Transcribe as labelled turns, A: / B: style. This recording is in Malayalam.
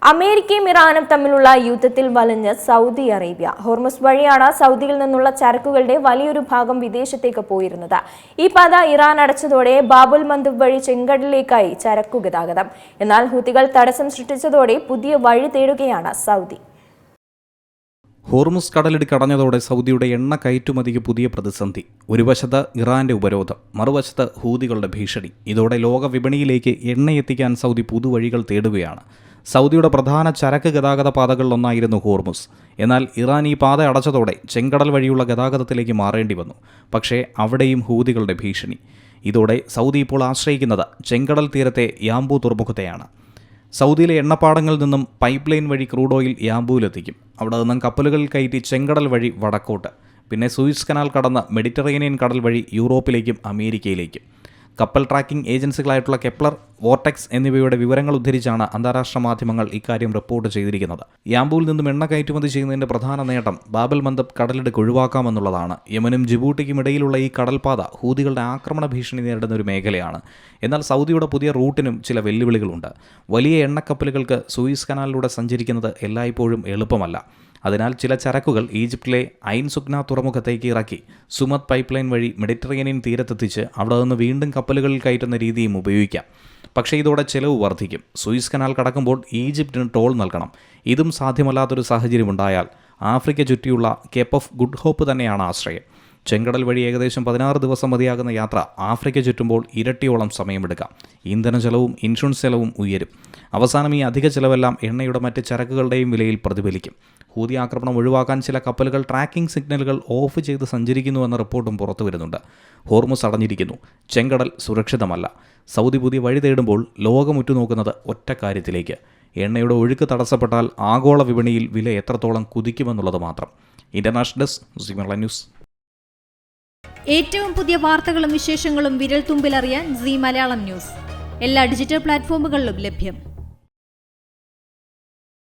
A: അമേരിക്കയും ഇറാനും തമ്മിലുള്ള യുദ്ധത്തിൽ വലഞ്ഞ് സൗദി അറേബ്യ. ഹോർമുസ് വഴിയാണ് സൗദിയിൽ നിന്നുള്ള ചരക്കുകളുടെ വലിയൊരു ഭാഗം വിദേശത്തേക്ക് പോയിരുന്നത്. ഈ പാത ഇറാൻ അടച്ചതോടെ ബാബുൽ മന്ദബ് വഴി ചെങ്കടലിലേക്കായി ചരക്കു ഗതാഗതം. എന്നാൽ ഹൂതികൾ തടസ്സം സൃഷ്ടിച്ചതോടെ പുതിയ വഴി തേടുകയാണ് സൗദി.
B: ഹോർമുസ് കടലിടുക്ക് അടഞ്ഞതോടെ സൗദിയുടെ എണ്ണ കയറ്റുമതിക്ക് പുതിയ പ്രതിസന്ധി. ഒരു വശത്ത് ഇറാന്റെ ഉപരോധം, മറുവശത്ത് ഹൂതികളുടെ ഭീഷണി. ഇതോടെ ലോക വിപണിയിലേക്ക് എണ്ണയെത്തിക്കാൻ സൗദി പുതുവഴികൾ തേടുകയാണ്. സൗദിയുടെ പ്രധാന ചരക്ക് ഗതാഗത പാതകളിലൊന്നായിരുന്നു ഹോർമുസ്. എന്നാൽ ഇറാൻ ഈ പാത അടച്ചതോടെ ചെങ്കടൽ വഴിയുള്ള ഗതാഗതത്തിലേക്ക് മാറേണ്ടി വന്നു. പക്ഷേ അവിടെയും ഹൂതികളുടെ ഭീഷണി. ഇതോടെ സൗദി ഇപ്പോൾ ആശ്രയിക്കുന്നത് ചെങ്കടൽ തീരത്തെ യാംബു തുറമുഖത്തെയാണ്. സൗദിയിലെ എണ്ണപ്പാടങ്ങളിൽ നിന്നും പൈപ്പ് ലൈൻ വഴി ക്രൂഡ് ഓയിൽ യാംബുവിലെത്തിക്കും. അവിടെ നിന്നും കപ്പലുകളിൽ കയറ്റി ചെങ്കടൽ വഴി വടക്കോട്ട്, പിന്നെ സൂയിസ് കനാൽ കടന്ന് മെഡിറ്ററേനിയൻ കടൽ വഴി യൂറോപ്പിലേക്കും അമേരിക്കയിലേക്കും. കപ്പൽ ട്രാക്കിംഗ് ഏജൻസികളായിട്ടുള്ള കെപ്ലർ, വോർടെക്സ് എന്നിവയുടെ വിവരങ്ങൾ ഉദ്ധരിച്ചാണ് അന്താരാഷ്ട്ര മാധ്യമങ്ങൾ ഇക്കാര്യം റിപ്പോർട്ട് ചെയ്തിരിക്കുന്നത്. യാംബുവിൽ നിന്നും എണ്ണ കയറ്റുമതി ചെയ്യുന്നതിൻ്റെ പ്രധാന നേട്ടം ബാബൽ മന്ദബ് കടലിടുക്ക് ഒഴിവാക്കാമെന്നുള്ളതാണ്. യമനും ജിബൂട്ടിക്കും ഇടയിലുള്ള ഈ കടൽപാത ഹൂതികളുടെ ആക്രമണ ഭീഷണി നേരിടുന്ന ഒരു മേഖലയാണ്. എന്നാൽ സൗദിയുടെ പുതിയ റൂട്ടിനും ചില വെല്ലുവിളികളുണ്ട്. വലിയ എണ്ണക്കപ്പലുകൾക്ക് സൂയിസ് കനാലിലൂടെ സഞ്ചരിക്കുന്നത് എല്ലായ്പ്പോഴും എളുപ്പമല്ല. അതിനാൽ ചില ചരക്കുകൾ ഈജിപ്തിലെ ഐൻ സുഗ്ന തുറമുഖത്തേക്ക് ഇറക്കി സുമത് പൈപ്പ് ലൈൻ വഴി മെഡിറ്ററേനിയൻ തീരത്തെത്തിച്ച് അവിടെ നിന്ന് വീണ്ടും കപ്പലുകളിൽ കയറ്റുന്ന രീതിയും ഉപയോഗിക്കാം. പക്ഷേ ഇതോടെ ചെലവ് വർദ്ധിക്കും. സൂയിസ് കനാൽ കടക്കുമ്പോൾ ഈജിപ്തിന് ടോൾ നൽകണം. ഇതും സാധ്യമല്ലാത്തൊരു സാഹചര്യമുണ്ടായാൽ ആഫ്രിക്ക ചുറ്റിയുള്ള കേപ്പ് ഓഫ് ഗുഡ് ഹോപ്പ് തന്നെയാണ് ആശ്രയം. ചെങ്കടൽ വഴി ഏകദേശം 16 ദിവസം മതിയാകുന്ന യാത്ര ആഫ്രിക്ക ചുറ്റുമ്പോൾ ഇരട്ടിയോളം സമയമെടുക്കാം. ഇന്ധന ചെലവും ഇൻഷുറൻസ് ചെലവും ഉയരും. അവസാനം ഈ അധിക ചെലവെല്ലാം എണ്ണയുടെ മറ്റ് ചരക്കുകളുടെയും വിലയിൽ പ്രതിഫലിക്കും. ഹൂതി ആക്രമണം ഒഴിവാക്കാൻ ചില കപ്പലുകൾ ട്രാക്കിംഗ് സിഗ്നലുകൾ ഓഫ് ചെയ്ത് സഞ്ചരിക്കുന്നുവെന്ന റിപ്പോർട്ടും പുറത്തു വരുന്നുണ്ട്. ഹോർമുസ് അടഞ്ഞിരിക്കുന്നു, ചെങ്കടൽ സുരക്ഷിതമല്ല. സൗദി പുതിയ വഴി തേടുമ്പോൾ ലോകം ഉറ്റുനോക്കുന്നത് ഒറ്റ കാര്യത്തിലേക്ക്: എണ്ണയുടെ ഒഴുക്ക് തടസ്സപ്പെട്ടാൽ ആഗോള വിപണിയിൽ വില എത്രത്തോളം കുതിക്കുമെന്നുള്ളത് മാത്രം. International desk, C Malayalam news.
C: ഏറ്റവും പുതിയ വാർത്തകളും വിശേഷങ്ങളും വിരൽ തുമ്പിലറിയാൻ സി മലയാളം ന്യൂസ് എല്ലാ ഡിജിറ്റൽ പ്ലാറ്റ്ഫോമുകളിലും ലഭ്യം.